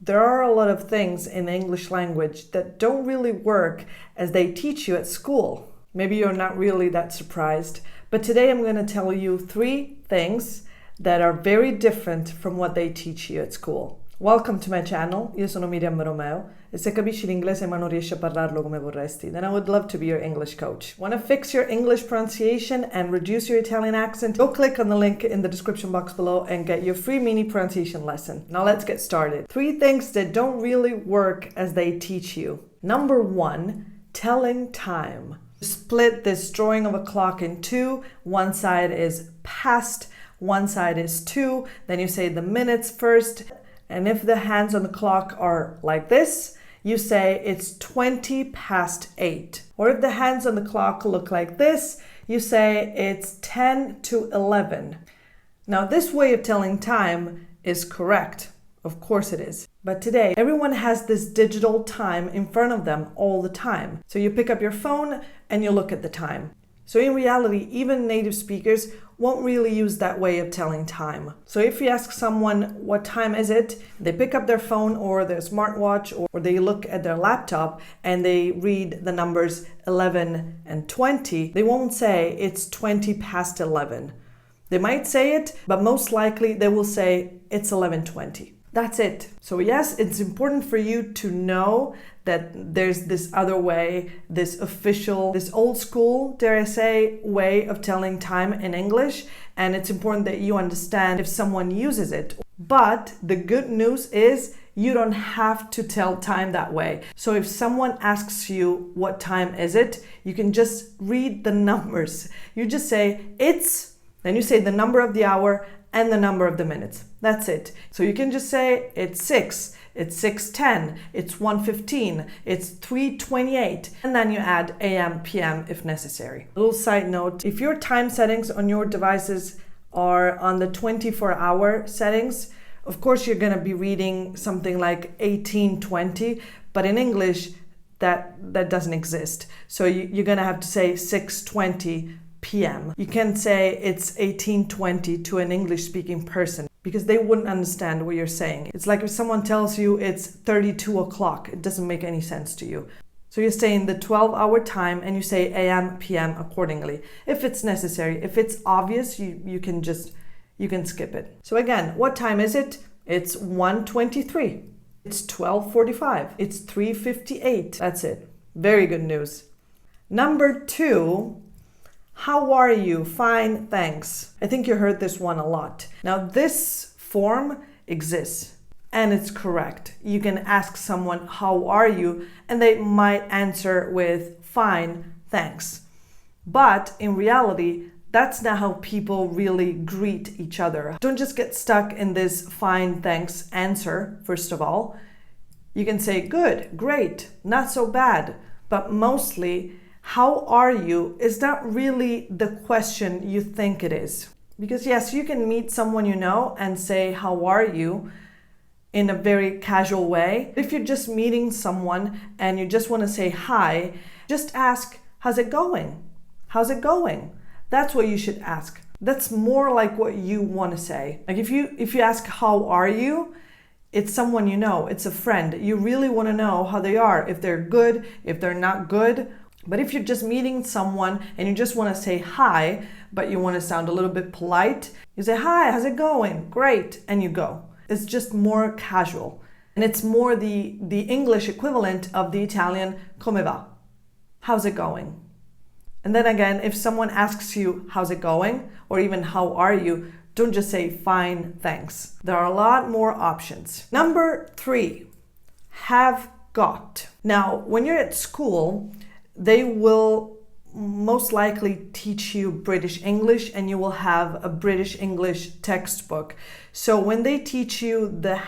There are a lot of things in the English language that don't really work as they teach you at school. Maybe you're not really that surprised, but today I'm going to tell you 3 things that are very different from what they teach you at school. Welcome to my channel, io sono Miriam Romeo e se capisci l'inglese ma non riesci a parlarlo come vorresti, then I would love to be your English coach. Want to fix your English pronunciation and reduce your Italian accent? Go click on the link in the description box below and get your free mini pronunciation lesson. Now let's get started. 3 things that don't really work as they teach you. Number 1, telling time. Split this drawing of a clock in 2. One side is past, one side is to. Then you say the minutes first. And if the hands on the clock are like this, you say it's 20 past 8. Or if the hands on the clock look like this, you say it's 10 to 11. Now this way of telling time is correct. Of course it is. But today, everyone has this digital time in front of them all the time. So you pick up your phone and you look at the time. So in reality, even native speakers won't really use that way of telling time. So if you ask someone what time is it, they pick up their phone or their smartwatch or they look at their laptop and they read the numbers 11 and 20, they won't say it's 20 past 11. They might say it, but most likely they will say it's 11:20. That's it. So yes, it's important for you to know that there's this other way, this official, this old school, dare I say, way of telling time in English. And it's important that you understand if someone uses it. But the good news is you don't have to tell time that way. So if someone asks you what time is it, you can just read the numbers. You just say it's, then you say the number of the hour and the number of the minutes. That's it. So you can just say it's 6, it's 6:10, it's 1:15, it's 3:28, and then you add AM, PM if necessary. A little side note, if your time settings on your devices are on the 24-hour settings, of course you're gonna be reading something like 18:20, but in English that doesn't exist. So you're gonna have to say 6:20 PM. You can say it's 18:20 to an English-speaking person because they wouldn't understand what you're saying. It's like if someone tells you it's 32 o'clock, it doesn't make any sense to you. So you're saying the 12-hour time and you say AM, PM accordingly. If it's necessary, if it's obvious, you can skip it. So again, what time is it? It's 1:23. It's 12:45. It's 3:58. That's it. Very good news. Number 2, how are you? Fine, thanks. I think you heard this one a lot. Now this form exists and it's correct. You can ask someone, how are you? And they might answer with fine, thanks. But in reality, that's not how people really greet each other. Don't just get stuck in this fine, thanks answer, first of all. You can say good, great, not so bad, but mostly how are you is not really the question you think it is. Because yes, you can meet someone you know and say, how are you? In a very casual way. If you're just meeting someone and you just want to say hi, just ask, how's it going? How's it going? That's what you should ask. That's more like what you want to say. Like if you ask, how are you? It's someone you know, it's a friend. You really want to know how they are, if they're good, if they're not good. But if you're just meeting someone and you just want to say hi, but you want to sound a little bit polite, you say, hi, how's it going? Great, and you go. It's just more casual. And it's more the English equivalent of the Italian come va? How's it going? And then again, if someone asks you, how's it going? Or even, how are you? Don't just say, fine, thanks. There are a lot more options. Number 3, have got. Now, when you're at school, they will most likely teach you British English and you will have a British English textbook. So when they teach you the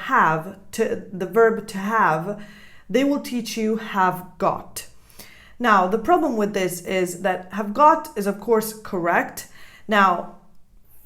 verb to have, they will teach you have got. Now, the problem with this is that have got is of course correct. Now,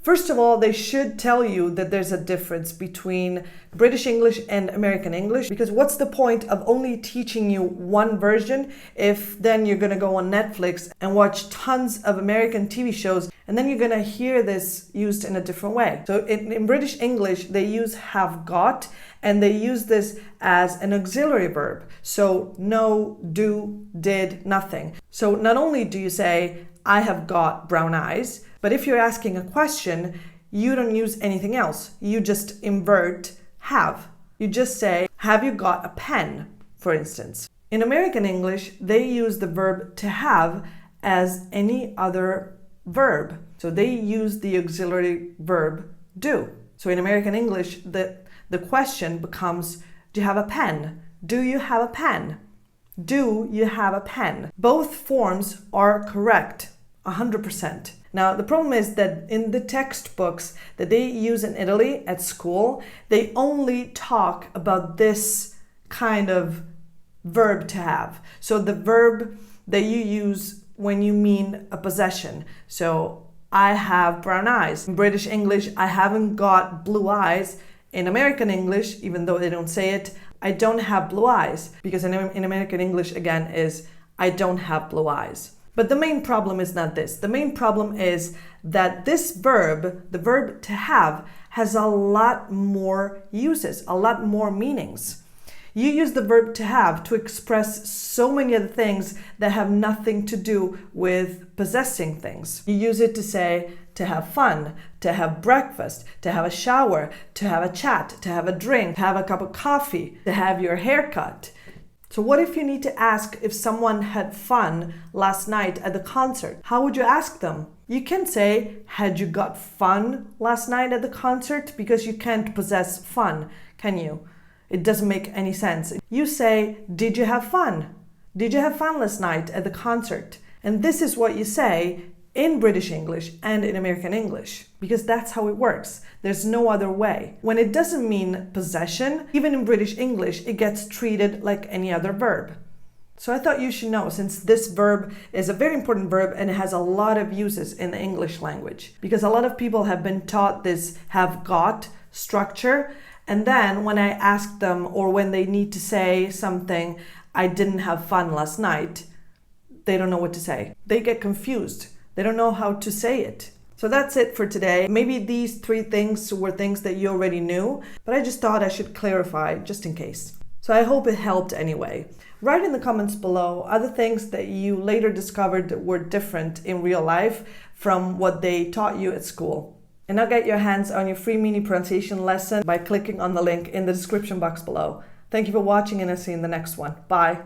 First of all, they should tell you that there's a difference between British English and American English, because what's the point of only teaching you one version if then you're going to go on Netflix and watch tons of American TV shows and then you're going to hear this used in a different way. So in British English, they use have got, and they use this as an auxiliary verb. So no, do, did, nothing. So not only do you say, I have got brown eyes, but if you're asking a question, you don't use anything else. You just invert have. You just say, have you got a pen, for instance. In American English, they use the verb to have as any other verb. So they use the auxiliary verb do. So in American English, the question becomes, do you have a pen? Do you have a pen? Do you have a pen? Both forms are correct, 100%. Now, the problem is that in the textbooks that they use in Italy at school, they only talk about this kind of verb to have. So the verb that you use when you mean a possession. So I have brown eyes. In British English, I haven't got blue eyes. In American English, even though they don't say it, I don't have blue eyes. Because in American English, again, is I don't have blue eyes. But the main problem is not this. The main problem is that this verb, the verb to have, has a lot more uses, a lot more meanings. You use the verb to have to express so many other things that have nothing to do with possessing things. You use it to say, to have fun, to have breakfast, to have a shower, to have a chat, to have a drink, to have a cup of coffee, to have your hair cut. So what if you need to ask if someone had fun last night at the concert? How would you ask them? You can say, had you got fun last night at the concert? Because you can't possess fun, can you? It doesn't make any sense. You say, did you have fun? Did you have fun last night at the concert? And this is what you say in British English and in American English, because that's how it works. There's no other way. When it doesn't mean possession, even in British English, it gets treated like any other verb. So I thought you should know, since this verb is a very important verb and it has a lot of uses in the English language, because a lot of people have been taught this have got structure, and then when I ask them, or when they need to say something, I didn't have fun last night, they don't know what to say. They get confused. They don't know how to say it. So that's it for today. Maybe these 3 things were things that you already knew, but I just thought I should clarify just in case. So I hope it helped anyway. Write in the comments below other things that you later discovered were different in real life from what they taught you at school. And now get your hands on your free mini pronunciation lesson by clicking on the link in the description box below. Thank you for watching, and I'll see you in the next one. Bye.